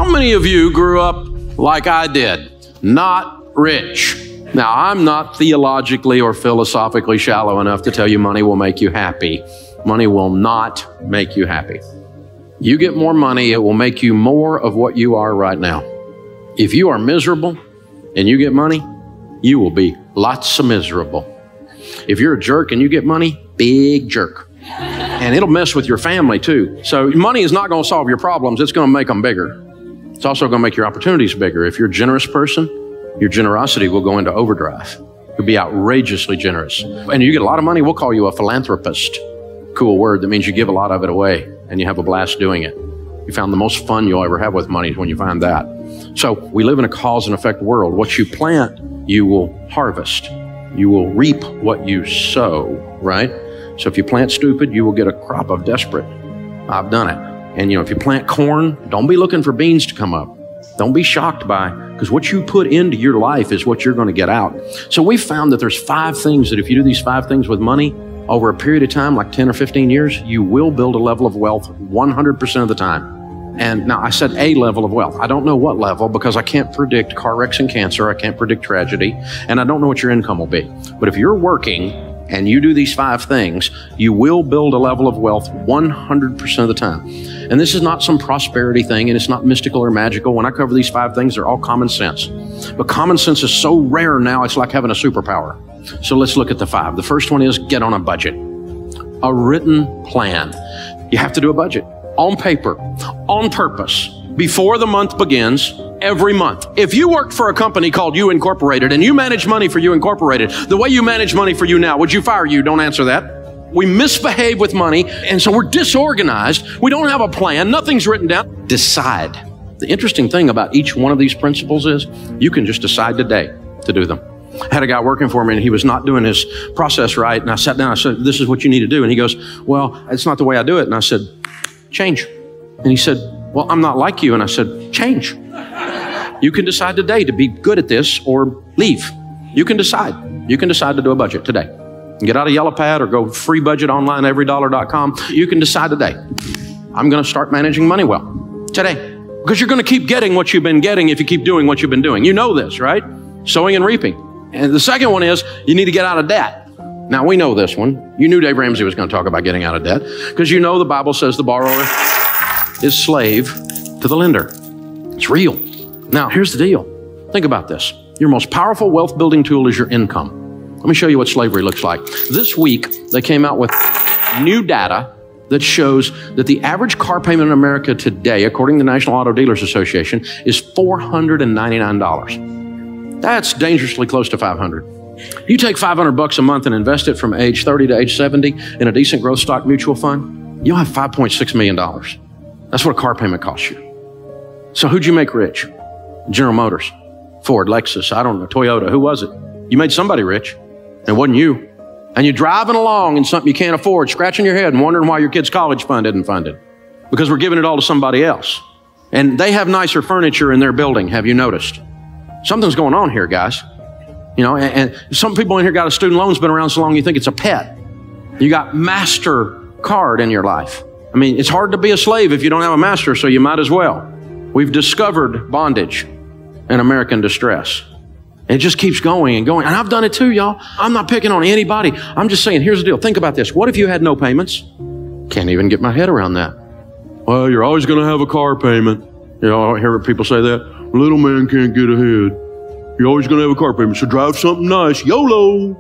How many of you grew up like I did? Not rich. Now, I'm not theologically or philosophically shallow enough to tell you money will make you happy. Money will not make you happy. You get more money, it will make you more of what you are right now. If you are miserable and you get money, you will be lots of miserable. If you're a jerk and you get money, big jerk. And it'll mess with your family too. So money is not going to solve your problems. It's going to make them bigger. It's also going to make your opportunities bigger. If you're a generous person, your generosity will go into overdrive. You'll be outrageously generous. And you get a lot of money, we'll call you a philanthropist. Cool word. That means you give a lot of it away and you have a blast doing it. You found the most fun you'll ever have with money is when you find that. So we live in a cause and effect world. What you plant, you will harvest. You will reap what you sow, right? So if you plant stupid, you will get a crop of desperate. I've done it. And if you plant corn, don't be looking for beans to come up. Don't be shocked by, because what you put into your life is what you're going to get out. So we found that there's 5 things that if you do these 5 things with money, over a period of time, like 10 or 15 years, you will build a level of wealth 100% of the time. And now I said a level of wealth. I don't know what level because I can't predict car wrecks and cancer. I can't predict tragedy. And I don't know what your income will be. But if you're working and you do these 5 things, you will build a level of wealth 100% of the time. And this is not some prosperity thing, and it's not mystical or magical. When I cover these 5 things, they're all common sense. But common sense is so rare now, it's like having a superpower. So let's look at the 5. The first one is get on a budget. A written plan. You have to do a budget. On paper, on purpose, before the month begins, every month. If you worked for a company called You Incorporated and you manage money for You Incorporated, the way you manage money for you now, would you fire you? Don't answer that. We misbehave with money, and so we're disorganized. We don't have a plan. Nothing's written down. Decide. The interesting thing about each one of these principles is you can just decide today to do them. I had a guy working for me and he was not doing his process right. And I sat down, I said, this is what you need to do. And he goes, well, it's not the way I do it. And I said, change. And he said, well, I'm not like you. And I said, change. You can decide today to be good at this or leave. You can decide. You can decide to do a budget today. Get out a yellow pad or go free budget online, everydollar.com. You can decide today. I'm going to start managing money well today. Because you're going to keep getting what you've been getting if you keep doing what you've been doing. You know this, right? Sowing and reaping. And the second one is you need to get out of debt. Now, we know this one. You knew Dave Ramsey was going to talk about getting out of debt because you know the Bible says the borrower is slave to the lender. It's real. Now, here's the deal. Think about this. Your most powerful wealth building tool is your income. Let me show you what slavery looks like. This week, they came out with new data that shows that the average car payment in America today, according to the National Auto Dealers Association, is $499. That's dangerously close to $500. You take $500 a month and invest it from age 30 to age 70 in a decent growth stock mutual fund, you'll have $5.6 million. That's what a car payment costs you. So who'd you make rich? General Motors, Ford, Lexus, I don't know, Toyota. Who was it? You made somebody rich. It wasn't you. And you're driving along in something you can't afford, scratching your head and wondering why your kid's college fund isn't funded. Because we're giving it all to somebody else. And they have nicer furniture in their building, have you noticed? Something's going on here, guys. And some people in here got a student loan's been around so long you think it's a pet. You got MasterCard in your life. I mean, it's hard to be a slave if you don't have a master, so you might as well. We've discovered bondage and American distress. It just keeps going and going. And I've done it too, y'all. I'm not picking on anybody. I'm just saying, here's the deal. Think about this. What if you had no payments? Can't even get my head around that. Well, you're always going to have a car payment. I hear people say that. Little man can't get ahead. You're always going to have a car payment, so drive something nice. YOLO.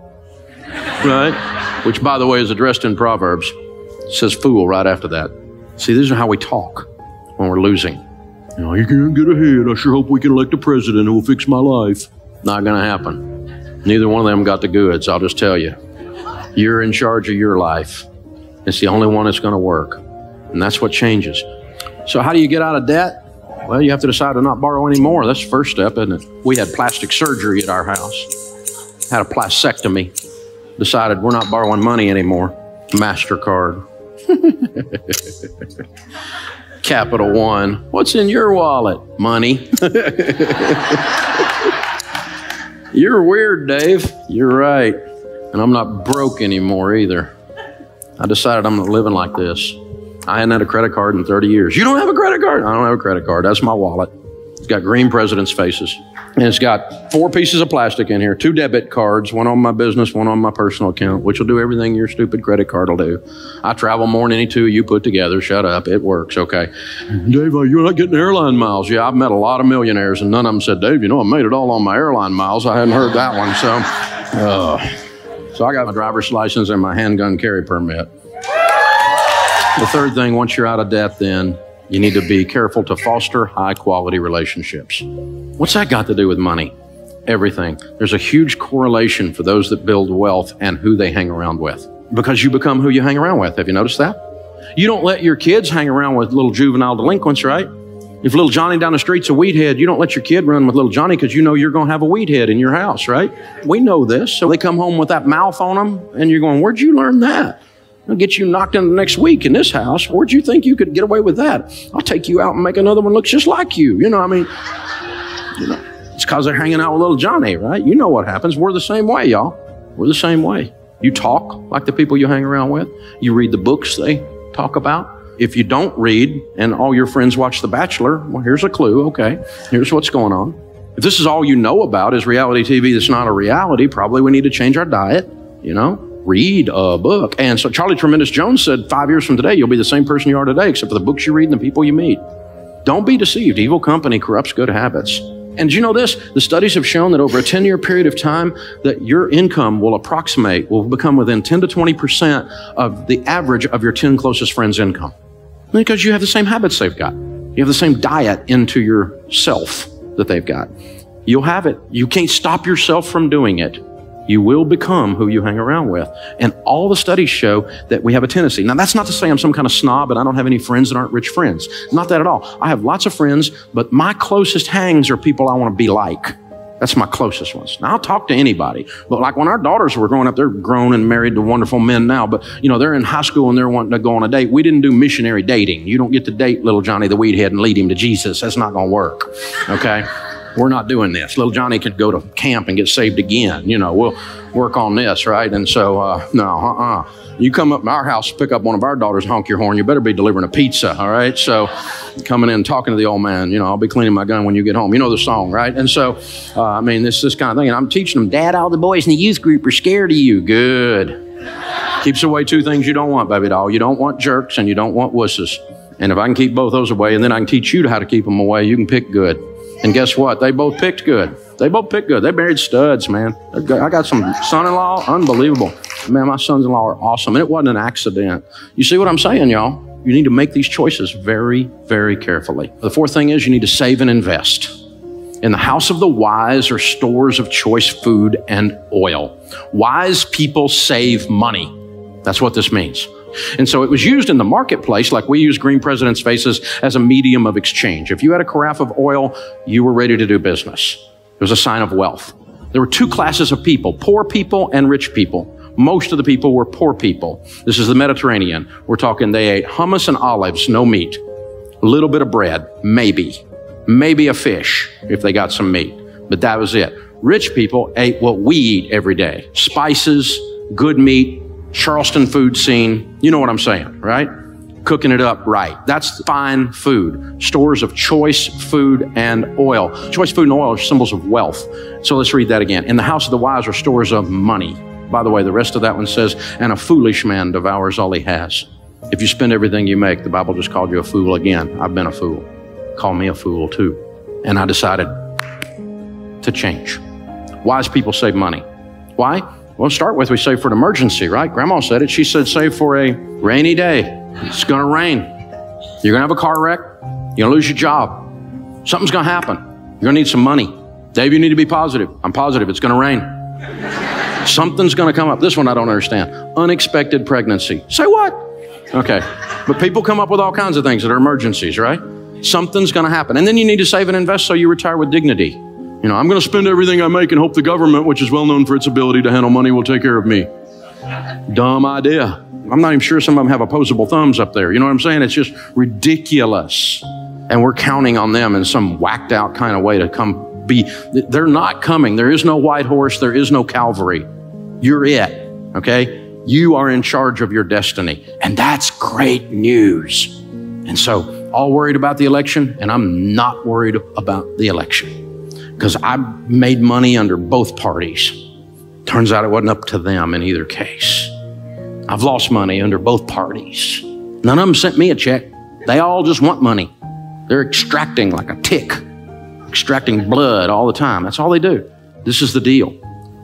Right? Which, by the way, is addressed in Proverbs. It says fool right after that. See, these are how we talk when we're losing. You can't get ahead. I sure hope we can elect a president who will fix my life. Not going to happen. Neither one of them got the goods, I'll just tell you. You're in charge of your life. It's the only one that's going to work. And that's what changes. So how do you get out of debt? Well, you have to decide to not borrow anymore. That's the first step, isn't it? We had plastic surgery at our house. Had a plastectomy. Decided we're not borrowing money anymore. MasterCard. Capital One. What's in your wallet? Money. You're weird, Dave. You're right. And I'm not broke anymore either. I decided I'm not living like this. I hadn't had a credit card in 30 years. You don't have a credit card? I don't have a credit card. That's my wallet. It's got green presidents' faces. And it's got 4 pieces of plastic in here, 2 debit cards, one on my business, one on my personal account, which will do everything your stupid credit card will do. I travel more than any 2 you put together. Shut up. It works, okay? Dave, you're not getting airline miles. Yeah, I've met a lot of millionaires, and none of them said, Dave, I made it all on my airline miles. I hadn't heard that one, so I got my driver's license and my handgun carry permit. The third thing, once you're out of debt, then you need to be careful to foster high-quality relationships. What's that got to do with money? Everything. There's a huge correlation for those that build wealth and who they hang around with, because you become who you hang around with. Have you noticed that? You don't let your kids hang around with little juvenile delinquents, right? If little Johnny down the street's a weed head, you don't let your kid run with little Johnny because you know you're going to have a weed head in your house, right? We know this. So they come home with that mouth on them, and you're going, where'd you learn that? I'll get you knocked in the next week in this house. Where'd you think you could get away with that? I'll take you out and make another one look just like you. It's because they're hanging out with little Johnny, right? You know what happens. We're the same way, y'all. We're the same way. You talk like the people you hang around with. You read the books they talk about. If you don't read and all your friends watch The Bachelor, well, here's a clue. Okay, here's what's going on. If this is all you know about is reality TV that's not a reality, probably we need to change our diet, Read a book. And so Charlie Tremendous Jones said 5 years from today, you'll be the same person you are today, except for the books you read and the people you meet. Don't be deceived. Evil company corrupts good habits. And do you know this? The studies have shown that over a 10-year period of time that your income will become within 10 to 20% of the average of your 10 closest friends' income. Because you have the same habits they've got. You have the same diet into yourself that they've got. You'll have it. You can't stop yourself from doing it. You will become who you hang around with. And all the studies show that we have a tendency. Now, that's not to say I'm some kind of snob and I don't have any friends that aren't rich friends. Not that at all. I have lots of friends, but my closest hangs are people I want to be like. That's my closest ones. Now, I'll talk to anybody. But like when our daughters were growing up, they're grown and married to wonderful men now. But, they're in high school and they're wanting to go on a date. We didn't do missionary dating. You don't get to date little Johnny the weed head and lead him to Jesus. That's not going to work, okay? We're not doing this. Little Johnny could go to camp and get saved again. We'll work on this, right? And so, You come up to our house, pick up one of our daughters, honk your horn. You better be delivering a pizza, all right? So coming in, talking to the old man, I'll be cleaning my gun when you get home. You know the song, right? And so, this kind of thing. And I'm teaching them, Dad, all the boys in the youth group are scared of you. Good. Keeps away 2 things you don't want, baby doll. You don't want jerks and you don't want wusses. And if I can keep both those away, and then I can teach you how to keep them away, you can pick good. And guess what? They both picked good. They married studs, man. I got some son-in-law, unbelievable. Man, my sons-in-law are awesome. And it wasn't an accident. You see what I'm saying, y'all? You need to make these choices very, very carefully. The 4th thing is you need to save and invest. In the house of the wise are stores of choice food and oil. Wise people save money. That's what this means. And so it was used in the marketplace, like we use green presidents' faces, as a medium of exchange. If you had a carafe of oil, you were ready to do business. It was a sign of wealth. There were 2 classes of people, poor people and rich people. Most of the people were poor people. This is the Mediterranean. We're talking they ate hummus and olives, no meat, a little bit of bread, maybe a fish if they got some meat, but that was it. Rich people ate what we eat every day, spices, good meat, Charleston food scene. You know what I'm saying, right? Cooking it up right. That's fine food. Stores of choice food and oil. Choice food and oil are symbols of wealth. So let's read that again. In the house of the wise are stores of money. By the way, the rest of that one says, and a foolish man devours all he has. If you spend everything you make, the Bible just called you a fool again. I've been a fool. Call me a fool too. And I decided to change. Wise people save money. Why? Well, to start with, we save for an emergency, right? Grandma said it. She said, save for a rainy day. It's going to rain. You're going to have a car wreck. You're going to lose your job. Something's going to happen. You're going to need some money. Dave, you need to be positive. I'm positive. It's going to rain. Something's going to come up. This one I don't understand. Unexpected pregnancy. Say what? Okay. But people come up with all kinds of things that are emergencies, right? Something's going to happen. And then you need to save and invest so you retire with dignity. I'm going to spend everything I make and hope the government, which is well known for its ability to handle money, will take care of me. Dumb idea. I'm not even sure some of them have opposable thumbs up there. You know what I'm saying? It's just ridiculous. And we're counting on them in some whacked out kind of way to come be. They're not coming. There is no white horse. There is no Calvary. You're it. Okay? You are in charge of your destiny. And that's great news. And so, all worried about the election, and I'm not worried about the election because I made money under both parties. Turns out it wasn't up to them in either case. I've lost money under both parties. None of them sent me a check. They all just want money. They're extracting like a tick, extracting blood all the time. That's all they do. This is the deal.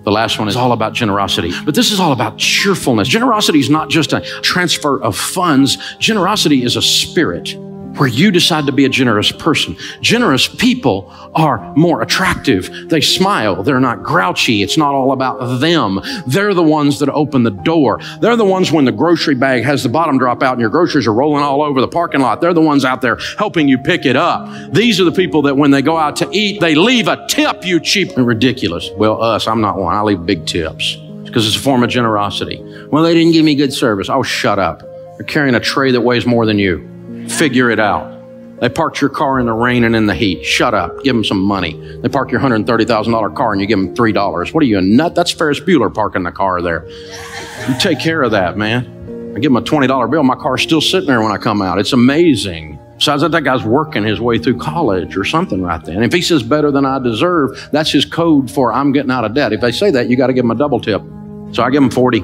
The last one is all about generosity, but this is all about cheerfulness. Generosity is not just a transfer of funds. Generosity is a spirit where you decide to be a generous person. Generous people are more attractive. They smile. They're not grouchy. It's not all about them. They're the ones that open the door. They're the ones when the grocery bag has the bottom drop out and your groceries are rolling all over the parking lot. They're the ones out there helping you pick it up. These are the people that when they go out to eat, they leave a tip, you cheap and ridiculous. Well, I'm not one. I leave big tips because it's a form of generosity. Well, they didn't give me good service. Oh, shut up. They're carrying a tray that weighs more than you. Figure it out. They parked your car in the rain and in the heat. Shut up. Give them some money. They park your $130,000 car and you give them $3. What are you, a nut? That's Ferris Bueller parking the car there. You take care of that, man. I give them a $20 bill. My car's still sitting there when I come out. It's amazing. Besides that guy's working his way through college or something right there. And if he says better than I deserve, that's his code for I'm getting out of debt. If they say that, you got to give them a double tip. So I give them 40.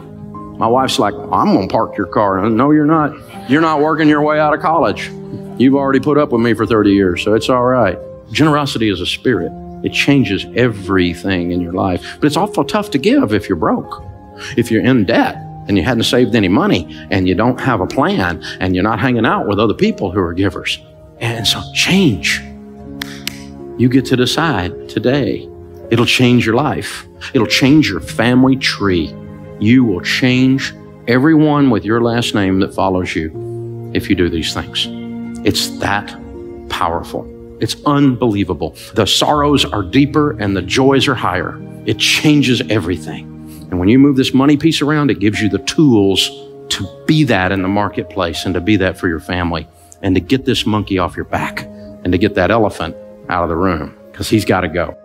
My wife's like, I'm going to park your car. No, you're not. You're not working your way out of college. You've already put up with me for 30 years, so it's all right. Generosity is a spirit. It changes everything in your life. But it's awful tough to give if you're broke. If you're in debt and you hadn't saved any money and you don't have a plan and you're not hanging out with other people who are givers. And so change. You get to decide today. It'll change your life. It'll change your family tree. You will change everyone with your last name that follows you if you do these things. It's that powerful. It's unbelievable. The sorrows are deeper and the joys are higher. It changes everything. And when you move this money piece around, it gives you the tools to be that in the marketplace and to be that for your family and to get this monkey off your back and to get that elephant out of the room because he's got to go.